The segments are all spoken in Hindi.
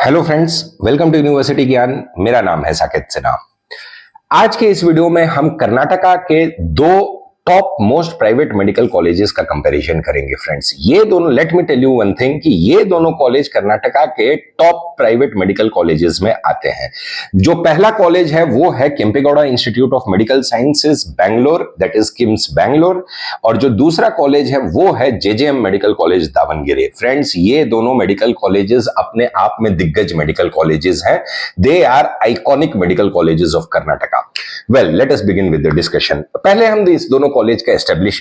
Hello friends, welcome to university Gyan. मेरा नाम है साकेत सिन्हा। आज के इस वीडियो में हम कर्नाटका के दो top most private medical colleges का कंपैरिजन करेंगे फ्रेंड्स। ये दोनों, let me tell you one thing, कि ये दोनों कॉलेज कर्नाटका के टॉप प्राइवेट मेडिकल कॉलेजेस में आते हैं। जो पहला कॉलेज है वो है Kempegowda institute of medical sciences Bangalore, that is KIMS Bangalore, और जो दूसरा कॉलेज है वो है JJM medical college Davanagere. Friends, ये दोनों मेडिकल कॉलेजेस अपने आप में दिग्गज मेडिकल कॉलेजेस हैं। They are iconic medical colleges of Karnataka. Well, let us begin with the discussion. पहले हम इस दोनों कॉलेज का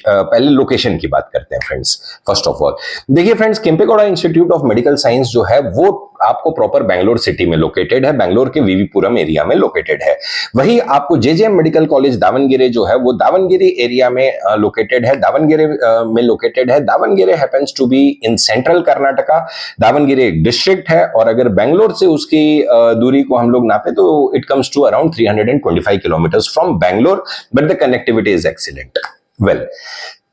पहले लोकेशन की बात करते हैं फ्रेंड्स। फर्स्ट ऑफ ऑल देखिए friends, Kempegowda institute of medical science जो है वो आपको प्रॉपर बैंगलोर सिटी में लोकेटेड है, बैंगलोर के वीवीपुरम एरिया में लोकेटेड है। वही आपको जेजेएम मेडिकल कॉलेज दावनगिरी जो है वो दावनगिरी एरिया में लोकेटेड है, दावनगिरी में लोकेटेड है। Davangere happens to be in central Karnataka. Davangere एक डिस्ट्रिक्ट है और अगर बैंगलोर से उसकी दूरी को हम लोग नापे तो it comes to around 325 kilometres from Bangalore, but the connectivity is excellent. Well,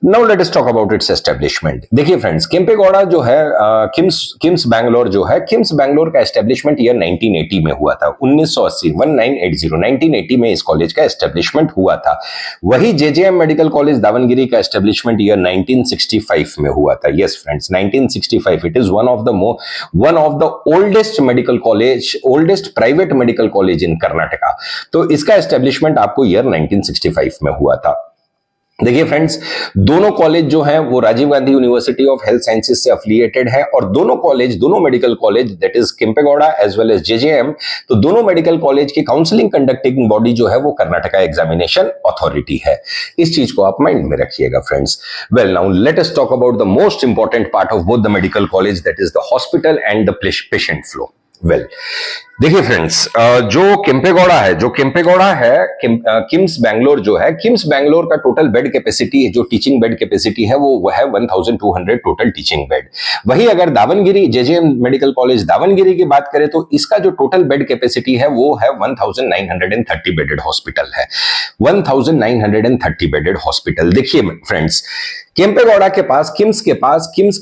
now let us talk about its establishment. देखिए फ्रेंड्स, केम्पेगौड़ा जो है किम्स बैंगलोर जो है, किम्स बैंगलोर का एस्टेब्लिशमेंट ईयर 1980 में हुआ था। 1980 में इस कॉलेज का एस्टेब्लिशमेंट हुआ था। वही जेजेएम मेडिकल कॉलेज दावनगिरी का एस्टेब्लिशमेंट ईयर 1965 में हुआ था। Yes friends, 1965। It is one of the oldest medical college, oldest private medical college in Karnataka. तो इसका एस्टेब्लिशमेंट आपको ईयर 1965 में हुआ था। देखिए फ्रेंड्स, दोनों कॉलेज जो हैं वो Rajiv Gandhi university of health sciences से एफिलिएटेड है और दोनों medical college, that is Kempegowda as well as JJM, तो दोनों मेडिकल कॉलेज की काउंसलिंग कंडक्टिंग बॉडी जो है वो कर्नाटका एग्जामिनेशन अथॉरिटी है। इस चीज को आप माइंड में रखिएगा friends. Well, now let us talk about the most important part of both the medical college, that is the hospital and the patient flow. Well, देखिए फ्रेंड्स, जो केम्पेगौड़ा है, किम्स बैंगलोर जो है, किम्स बैंगलोर का टोटल बेड कैपेसिटी, जो टीचिंग बेड कैपेसिटी है वो है 1200 टोटल टीचिंग बेड। वही अगर Davanagere, JJM medical college Davanagere की बात करें तो इसका जो टोटल बेड कैपेसिटी है वो है 1930 बेडेड हॉस्पिटल है। 1930 बेडेड हॉस्पिटल। देखिए फ्रेंड्स, केम्पेगौड़ा के पास, किम्स के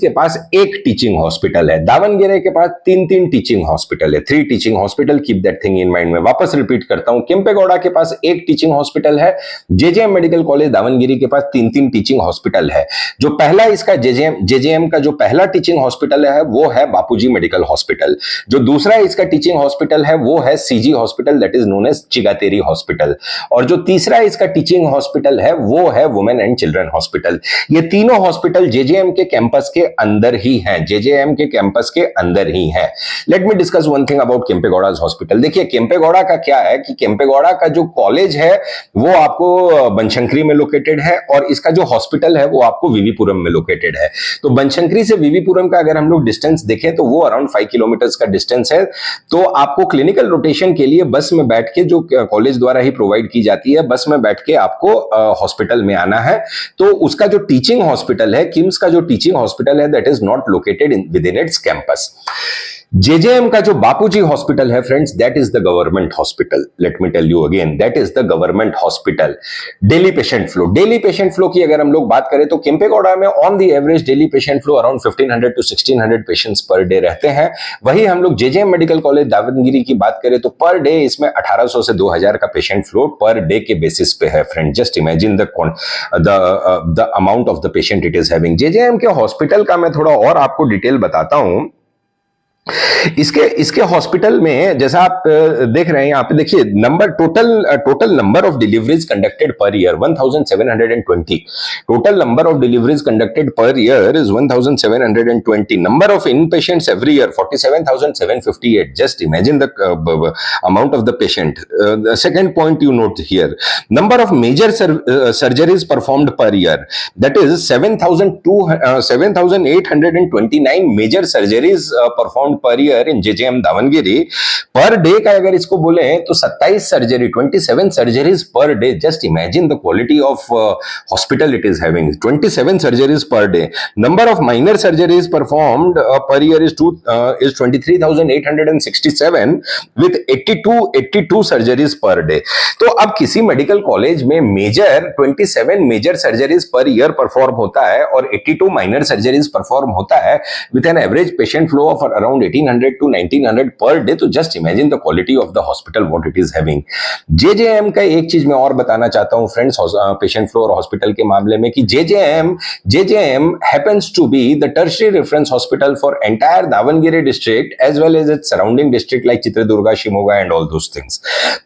पास एक टीचिंग हॉस्पिटल है, दावनगिरी के पास तीन टीचिंग हॉस्पिटल है, 3 teaching hospital. Keep that thing in mind में। वापस रिपीट करता हूं, केम्पेगौड़ा के पास एक टीचिंग हॉस्पिटल है, जेजेएम मेडिकल कॉलेज दावनगिरी के पास 3 टीचिंग हॉस्पिटल है। जो पहला इसका जेजेएम का जो पहला टीचिंग हॉस्पिटल है वो है बापूजी मेडिकल हॉस्पिटल। जो दूसरा इसका टीचिंग हॉस्पिटल है वो है CG hospital, that is known as Chigateri hospital. और जो तीसरा इसका टीचिंग हॉस्पिटल है वो है वुमेन एंड चिल्ड्रन हॉस्पिटल। ये तीनों हॉस्पिटल जेजेएम के कैंपस के अंदर ही हैं, जेजेएम के कैंपस के अंदर ही हैं। Let me discuss one thing about Kempegowda hospital. देखिए, केम्पेगौड़ा का क्या है कि केम्पेगौड़ा का जो कॉलेज है वो आपको बनशंकरी में लोकेटेड है और इसका जो हॉस्पिटल है वो आपको वीवीपुरम में लोकेटेड है। तो बनशंकरी से वीवीपुरम का अगर हम लोग डिस्टेंस देखें तो वो अराउंड 5 किलोमीटर्स का डिस्टेंस है। तो आपको क्लिनिकल रोटेशन के लिए बस में बैठ के, जो कॉलेज द्वारा ही प्रोवाइड की जाती है, बस में बैठ के आपको हॉस्पिटल में आना है। तो उसका जो टीचिंग हॉस्पिटल है, किम्स का जो टीचिंग हॉस्पिटल है, that is not located within its campus. JJM का जो बापूजी हॉस्पिटल है friends, that is the government hospital. Let me tell you again, that is the government hospital. Daily patient flow की अगर हम लोग बात करें तो केम्पेगौड़ा में on the average daily patient flow around 1500 to 1600 patients per day रहते हैं। वही हम लोग जेजेएम मेडिकल कॉलेज दावनगिरी की बात करें तो पर डे इसमें 1800 से 2000 का पेशेंट फ्लो पर डे के बेसिस पे है friend. Just imagine the amount of the patient it is having. JJM के हॉस्पिटल का मैं थोड़ा और आपको डिटेल बताता हूं। इसके हॉस्पिटल में जैसा आप देख रहे हैं यहाँ पे, देखिए total number of deliveries conducted per year 1720। Total number of deliveries conducted per year is 1720। Number of inpatients every year 47,758। Just imagine the amount of the patient. Second point you note here, number of major surgeries performed per year, that is 7,829 major surgeries performed per year in JJM Davangere. Per day का अगर इसको बोले तो 27 surgeries per day. Just imagine the quality of hospital it is having, 27 surgeries per day. Number of minor surgeries performed per year is 23,867 with 82 surgeries per day. तो अब किसी मेडिकल कॉलेज में 27 major surgeries per year perform होता है और 82 माइनर सर्जरीज परफॉर्म होता है with an average patient flow of around 1800 to 1900 per day, तो just imagine the quality of the hospital what it is having. JJM का एक चीज मैं और बताना चाहता हूं फ्रेंड्स, पेशेंट फ्लो और हॉस्पिटल के मामले में, कि JJM happens to be the tertiary reference hospital for entire Davangere district as well as its surrounding district like Chitradurga, Shimoga and all those things.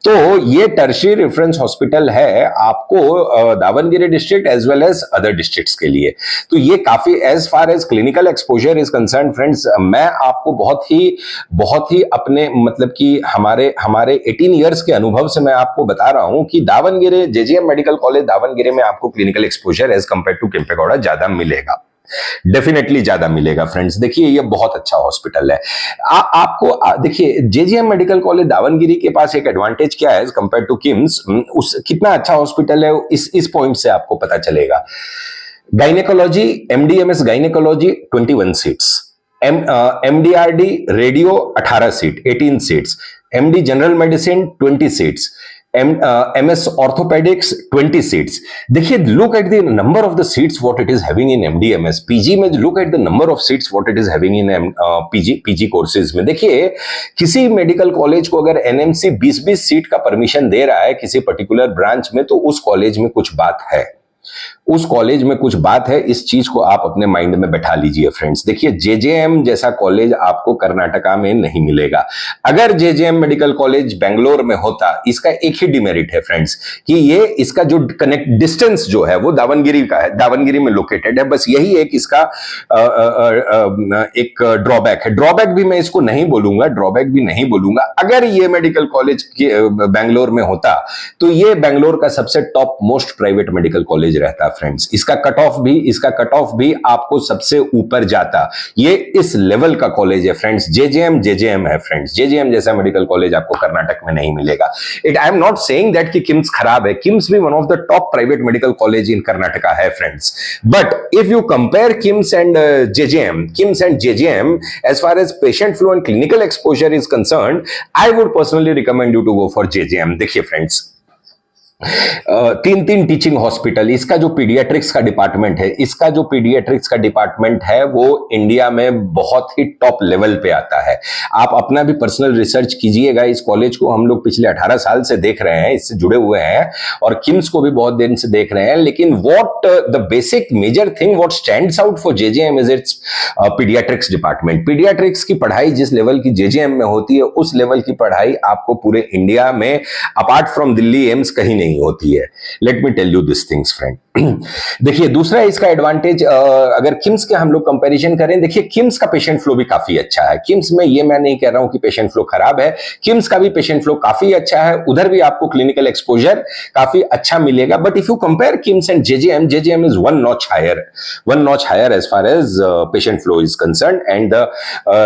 तो ये टर्शियरी रेफरेंस हॉस्पिटल है आपको Davangere district as well as other districts के लिए। तो ये काफी, as far as clinical exposure is concern friends, मैं आपको बहुत ही अपने मतलब कि हमारे 18 इयर्स के अनुभव से मैं आपको बता रहा हूं कि Davangere, JJM medical college Davangere में आपको clinical exposure as compare to Kempegowda ज्यादा मिलेगा, डेफिनेटली ज्यादा मिलेगा फ्रेंड्स। देखिए ये बहुत अच्छा हॉस्पिटल है। आपको देखिए जेजेएम मेडिकल कॉलेज दावनगिरी के पास एक एडवांटेज क्या है कंपेयर टू किम्स, उस कितना अच्छा हॉस्पिटल है इस पॉइंट से आपको पता चलेगा। Gynaecology, MDMS gynaecology 21 seats, MDRD radio 18 seat 18 seats, MD general medicine 20 seats, MS orthopedics 20 seats. देखिए look at the number of the seats what it is having in MDMS. PG में look at the number of seats what it is having in PG courses में। देखिए किसी मेडिकल कॉलेज को अगर NMC 20-20 सीट का परमिशन दे रहा है किसी पर्टिकुलर ब्रांच में, तो उस कॉलेज में कुछ बात है, उस कॉलेज में कुछ बात है। इस चीज को आप अपने माइंड में बैठा लीजिए फ्रेंड्स। देखिए जेजेएम जैसा कॉलेज आपको कर्नाटका में नहीं मिलेगा। अगर जेजेएम मेडिकल कॉलेज बेंगलोर में होता, इसका एक ही डिमेरिट है फ्रेंड्स कि ये इसका जो कनेक्ट डिस्टेंस जो है वो दावनगिरी का है, दावनगिरी में लोकेटेड है, बस यही एक इसका एक ड्रॉबैक है। ड्रॉबैक भी मैं इसको नहीं बोलूंगा, ड्रॉबैक भी नहीं बोलूंगा। अगर ये मेडिकल कॉलेज बेंगलोर में होता तो ये बेंगलोर का सबसे top most private medical college रहता फ्रेंड्स। इसका कट ऑफ भी आपको सबसे ऊपर जाता। ये इस लेवल का कॉलेज है फ्रेंड्स। जेजेएम है फ्रेंड्स। जेजेएम जैसा मेडिकल कॉलेज आपको कर्नाटक में नहीं मिलेगा। I am not saying that कि किम्स खराब है, किम्स भी one of the top private medical college in Karnataka है friends. But if you compare KIMS and JJM as far as patient flow and clinical exposure is concerned, I would personally recommend you to go for JJM. देखिए फ्रेंड्स 3 टीचिंग हॉस्पिटल, इसका जो पीडियाट्रिक्स का डिपार्टमेंट है वो इंडिया में बहुत ही टॉप लेवल पे आता है। आप अपना भी पर्सनल रिसर्च कीजिएगा। इस कॉलेज को हम लोग पिछले 18 साल से देख रहे हैं, इससे जुड़े हुए हैं, और किम्स को भी बहुत दिन से देख रहे हैं। लेकिन what the basic major thing what stands out for JJM is its paediatrics department. Paediatrics की पढ़ाई जिस लेवल की जेजेएम में होती है, उस लेवल की पढ़ाई आपको पूरे इंडिया में अपार्ट फ्रॉम दिल्ली एम्स कहीं नहीं होती है। Let me tell you this things friend. देखिए दूसरा इसका एडवांटेज, अगर किम्स के हम लोग कंपैरिजन करें, देखिए किम्स का पेशेंट फ्लो भी काफी अच्छा है। किम्स में ये मैं नहीं कह रहा हूं कि पेशेंट फ्लो खराब है, किम्स का भी पेशेंट फ्लो काफी अच्छा है। उधर भी आपको क्लिनिकल एक्सपोजर काफी अच्छा मिलेगा। But if you compare KIMS and JJM is one notch higher as far as patient flow is concern and the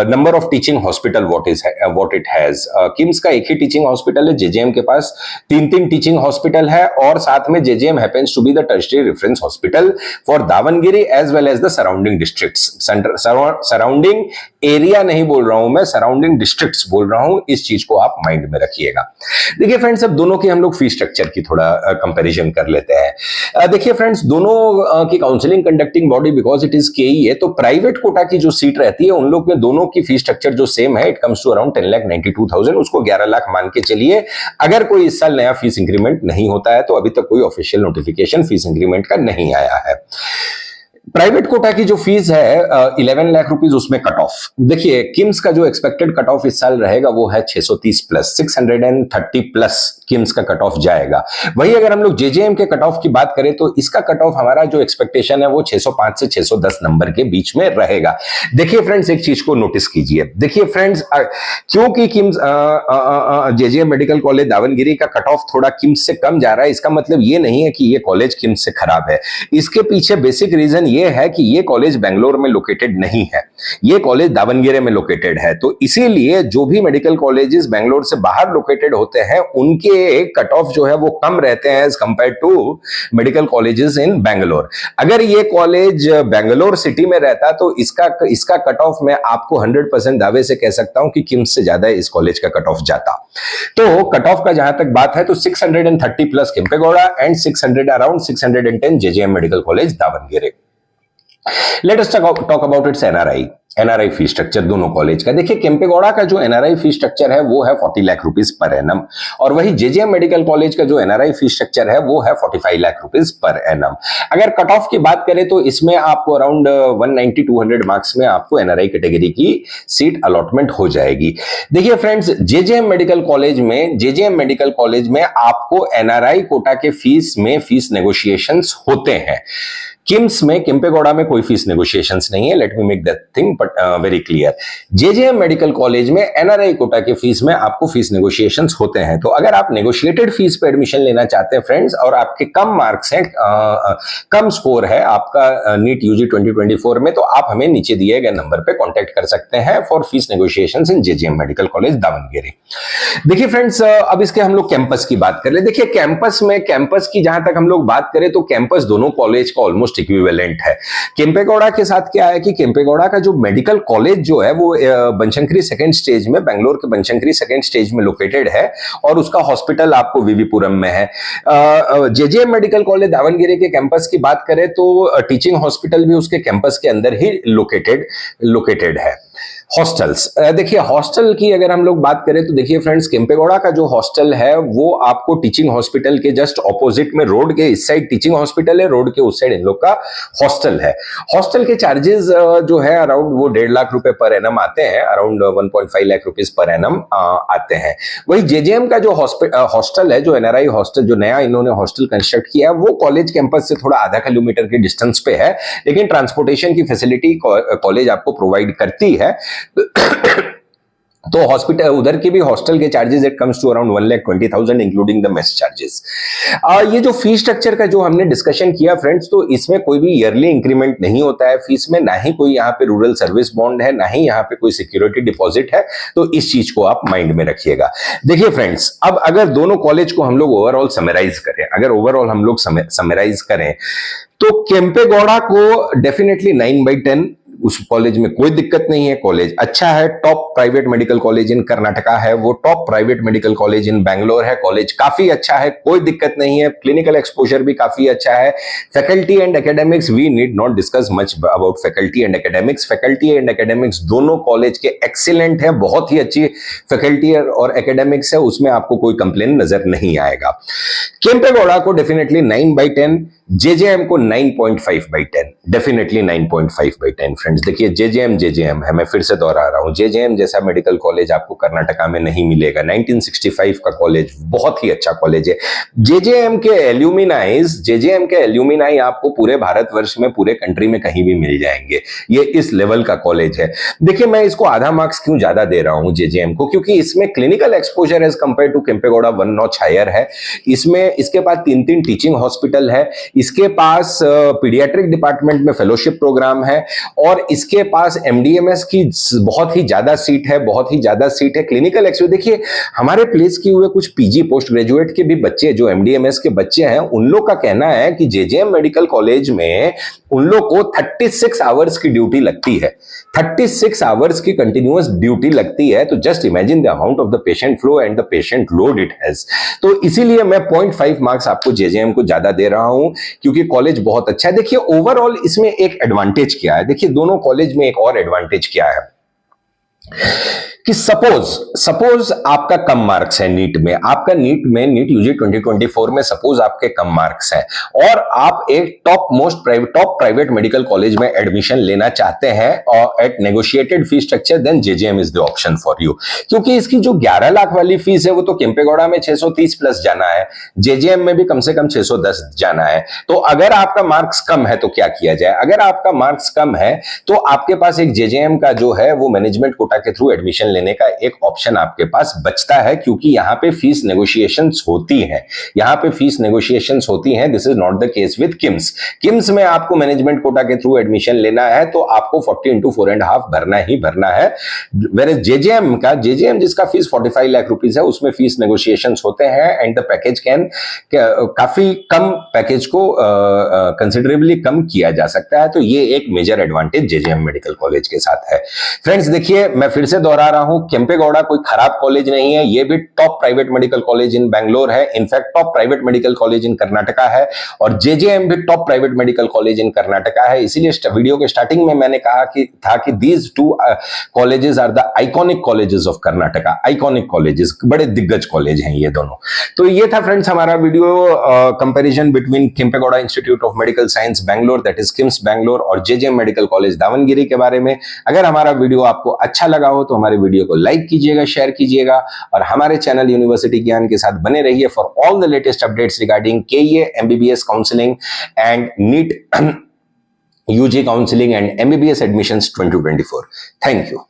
number of teaching hospital what it has. KIMS का एक ही टीचिंग हॉस्पिटल है, जेजेएम के पास 3 टीचिंग हॉस्पिटल है, और साथ में JJM happens to be the tertiary reference hospital for Davangere as well as the surrounding districts. Surrounding area नहीं बोल रहा हूं मैं, सराउंडिंग डिस्ट्रिक्ट्स बोल रहा हूं। इस चीज को आप माइंड में रखिएगा। देखिए फ्रेंड्स अब दोनों की हम लोग फीस स्ट्रक्चर की थोड़ा कंपैरिजन कर लेते हैं। देखिए फ्रेंड्स दोनों की counselling conducting body because it is केई है, तो प्राइवेट कोटा की जो सीट रहती है उन लोग में दोनों की फीस स्ट्रक्चर जो सेम है, इट कम्स टू अराउंड 10,92,000। उसको 11 लाख मान के चलिए। अगर कोई इस साल नया फीस इंक्रीमेंट नहीं होता है तो अभी तक कोई ऑफिशियल नोटिफिकेशन फीस इंक्रीमेंट का नहीं आया है। प्राइवेट कोटा की जो फीस है 11 लाख रुपीस, उसमें कट ऑफ देखिए किम्स का जो एक्सपेक्टेड कट ऑफ इस साल रहेगा वो है 630 प्लस, 630 प्लस किम्स का कट ऑफ जाएगा। वही अगर हम लोग जेजेएम के कट ऑफ की बात करें तो इसका कट ऑफ हमारा जो एक्सपेक्टेशन है वो 605 से 610 नंबर के बीच में रहेगा। देखिए फ्रेंड्स एक चीज को नोटिस कीजिए। देखिए फ्रेंड्स क्योंकि KIMS JJM medical college Davanagere का कट ऑफ थोड़ा किम्स से कम जा रहा है, इसका मतलब ये नहीं है कि ये कॉलेज किम्स से खराब है। इसके पीछे बेसिक रीजन ये है कि ये कॉलेज बेंगलोर में लोकेटेड नहीं है, ये कॉलेज दावनगिरी में लोकेटेड है। तो इसीलिए जो भी मेडिकल कॉलेजेस बेंगलोर से बाहर लोकेटेड होते हैं उनके कट ऑफ जो है वो कम रहते हैं as compare to medical colleges in Bangalore. अगर ये कॉलेज बेंगलोर सिटी में रहता तो इसका कट ऑफ मैं आपको 100% दावे से कह सकता हूं कि किम्स से ज्यादा इस कॉलेज का कट ऑफ जाता। तो कट ऑफ का जहां तक बात है तो 630 plus Kempegowda and 600 around 610 JJM medical college Davanagere. Let us talk about its NRI. NRI fee structure दोनों कॉलेज का। देखिए केम्पेगौड़ा का जो एनआरआई फी स्ट्रक्चर है वो है 40 लाख रुपीस पर एनम, और वही जेजेएम मेडिकल कॉलेज का जो एनआरआई फी स्ट्रक्चर है वो है 45 लाख रुपीस पर एनम। अगर कट ऑफ की बात करें तो इसमें आपको अराउंड 190-200 मार्क्स में आपको एनआरआई कैटेगरी की सीट अलॉटमेंट हो जाएगी। देखिए फ्रेंड्स, जेजेएम मेडिकल कॉलेज में आपको एनआरआई कोटा के फीस में फीस नेगोशिएशंस होते हैं। किम्स में, केम्पेगौड़ा में कोई फीस नेगोशिएशंस नहीं है। Let me make that thing but very clear. JJM medical college में एनआरआई कोटा के फीस में आपको फीस नेगोशिएशंस होते हैं। तो अगर आप नेगोशिएटेड फीस पे एडमिशन लेना चाहते हैं फ्रेंड्स, और आपके कम मार्क्स हैं, कम स्कोर है आपका नीट यूजी 2024 में, तो आप हमें नीचे दिए गए नंबर पे कांटेक्ट कर सकते हैं for fees negotiations in JJM medical college Davanagere. देखिए फ्रेंड्स, अब इसके हम लोग कैंपस की बात कर ले। देखिए कैंपस की जहां तक हम लोग बात करें तो कैंपस दोनों कॉलेज का ऑलमोस्ट इक्विवेलेंट है। केम्पेगौड़ा के साथ क्या है कि केम्पेगौड़ा का जो मेडिकल कॉलेज जो है वो बनशंकरी सेकंड स्टेज में, बेंगलोर के बनशंकरी सेकंड स्टेज में लोकेटेड है, और उसका हॉस्पिटल आपको वीवीपुरम में है। जेजेएम मेडिकल कॉलेज दावनगिरी के कैंपस की बात करें तो टीचिंग हॉस्पिटल भी उसके कैंपस के अंदर ही लोकेटेड है। हॉस्टल्स, देखिए हॉस्टल की अगर हम लोग बात करें तो देखिए फ्रेंड्स, केम्पेगौड़ा का जो हॉस्टल है वो आपको टीचिंग हॉस्पिटल के जस्ट ऑपोजिट में, रोड के इस साइड टीचिंग हॉस्पिटल है, रोड के उस साइड इन लोग का हॉस्टल है। हॉस्टल के चार्जेस जो है अराउंड वो 1.5 लाख रुपए पर एनम आते हैं, around 1.5 lakh rupees per annum आते हैं। वही जेजेएम का जो हॉस्टल है, जो एनआरआई हॉस्टल, जो नया इन्होंने हॉस्टल कंस्ट्रक्ट किया है, वो कॉलेज कैंपस से थोड़ा आधा किलोमीटर के डिस्टेंस पे है, लेकिन ट्रांसपोर्टेशन की फैसिलिटी कॉलेज आपको प्रोवाइड करती है। तो हॉस्पिटल उधर के भी हॉस्टल के charges it comes to around 1,20,000 including the mess charges. ये जो फीस स्ट्रक्चर का जो हमने डिस्कशन किया फ्रेंड्स, तो इसमें कोई भी ईयरली इंक्रीमेंट नहीं होता है फीस में, ना ही कोई यहाँ पे रूरल सर्विस बॉन्ड है, ना ही यहाँ पे कोई सिक्योरिटी डिपॉजिट है। तो इस चीज को आप माइंड में रखिएगा। देखिए फ्रेंड्स, अब अगर दोनों कॉलेज को हम लोग ओवरऑल समराइज करें, तो केम्पेगौड़ा को डेफिनेटली 9/10, उस कॉलेज में कोई दिक्कत नहीं है, कॉलेज अच्छा है। Top private medical college in Karnataka है, वो top private medical college in Bangalore है, कॉलेज काफी अच्छा है, कोई दिक्कत नहीं है। क्लिनिकल एक्सपोजर भी काफी अच्छा है। Faculty and academics, we need not discuss much about faculty and academics दोनों कॉलेज के एक्सीलेंट है, बहुत ही अच्छी फैकल्टी और एकेडमिक्स है, उसमें आपको कोई कंप्लेन नजर नहीं आएगा। केम्पेगौड़ा को डेफिनेटली 9/10, जेजेएम को 9.5/10, डेफिनेटली 9.5/10 फ्रेंड्स। देखिए जेजेएम है, मैं फिर से दोहरा रहा हूं, जेजेएम जैसा मेडिकल कॉलेज आपको कर्नाटका में नहीं मिलेगा। 1965 का कॉलेज, बहुत ही अच्छा कॉलेज है। जेजेएम के एल्यूमिनाई आपको पूरे भारतवर्ष में, पूरे कंट्री में कहीं भी मिल जाएंगे। ये इस लेवल का कॉलेज है। देखिए मैं इसको आधा मार्क्स क्यों ज्यादा दे रहा हूं जेजेएम को, क्योंकि इसमें clinical exposure as compare to Kempegowda 1 notch higher है। इसमें इसके पास 3 टीचिंग हॉस्पिटल है, इसके पास पीडियाट्रिक डिपार्टमेंट में फेलोशिप प्रोग्राम है, और इसके पास एमडीएमएस की बहुत ही ज्यादा सीट है। क्लिनिकल एक्सपीरियंस देखिए, हमारे प्लेस किए हुए कुछ पीजी पोस्ट ग्रेजुएट के भी बच्चे, जो एमडीएमएस के बच्चे हैं, उन लोग का कहना है कि जेजेएम मेडिकल कॉलेज में उन लोग को 36 आवर्स की ड्यूटी लगती है, 36 आवर्स की कंटिन्यूअस ड्यूटी लगती है। तो just imagine the amount of the patient flow and the patient load it has. तो इसीलिए मैं 0.5 मार्क्स आपको जेजेएम को ज्यादा दे रहा हूं, क्योंकि कॉलेज बहुत अच्छा है। देखिए ओवरऑल इसमें एक एडवांटेज क्या है, देखिए दोनों कॉलेज में एक और एडवांटेज क्या है कि सपोज आपका कम मार्क्स है नीट में, आपका नीट यूजी 2024 में सपोज आपके कम मार्क्स हैं, और आप एक टॉप प्राइवेट मेडिकल कॉलेज में एडमिशन लेना चाहते हैं और at negotiated fee structure, then JJM is the option for you. क्योंकि इसकी जो 11 लाख वाली फीस है वो तो केम्पेगौड़ा में 630 प्लस जाना है, जेजेएम में भी कम से कम 610 जाना है। तो अगर आपका मार्क्स कम है तो क्या किया जाए? अगर आपका मार्क्स कम है तो आपके पास एक जेजेएम का जो है वो मैनेजमेंट कोटा के थ्रू एडमिशन लेने का एक ऑप्शन आपके पास बचता है, क्योंकि यहां पे फीस नेगोशिएशंस होती हैं। This is not the case with KIMS में आपको मैनेजमेंट कोटा के थ्रू एडमिशन लेना है तो आपको 40 into 4.5 भरना ही भरना है। वेयर जेजेएम जिसका फीस 45 लाख रुपीस है, उसमें फीस नेगोशिएशंस होते हैं एंड द पैकेज काफी कम, पैकेज को कंसिडरेबली कम किया जा सकता है। तो ये एक major advantage JJM medical college के साथ है। फ्रेंड्स देखिए, मैं फिर से दोहरा रहा हूं, केम्पेगौड़ा कोई खराब कॉलेज नहीं है, ये भी top private medical college in Bangalore है, in fact top private medical college in Karnataka है, और जेजेएम भी top private medical college in Karnataka है। इसीलिए वीडियो के स्टार्टिंग में मैंने कहा कि these two colleges are the iconic colleges of Karnataka, iconic colleges, बड़े दिग्गज कॉलेज हैं ये दोनों। तो ये था फ्रेंड्स हमारा video comparison between Kempegowda institute of medical science Bangalore, that is KIMS Bangalore, और जेजेएम मेडिकल कॉलेज दावनगिरी के बारे में। अगर हमारा वीडियो आपको अच्छा लगा हो तो हमारे वीडियो को लाइक कीजिएगा, शेयर कीजिएगा, और हमारे चैनल यूनिवर्सिटी ज्ञान के साथ बने रहिए for all the latest updates regarding KEA, MBBS counselling and NEET, UG counseling and MBBS admissions 2024. Thank you.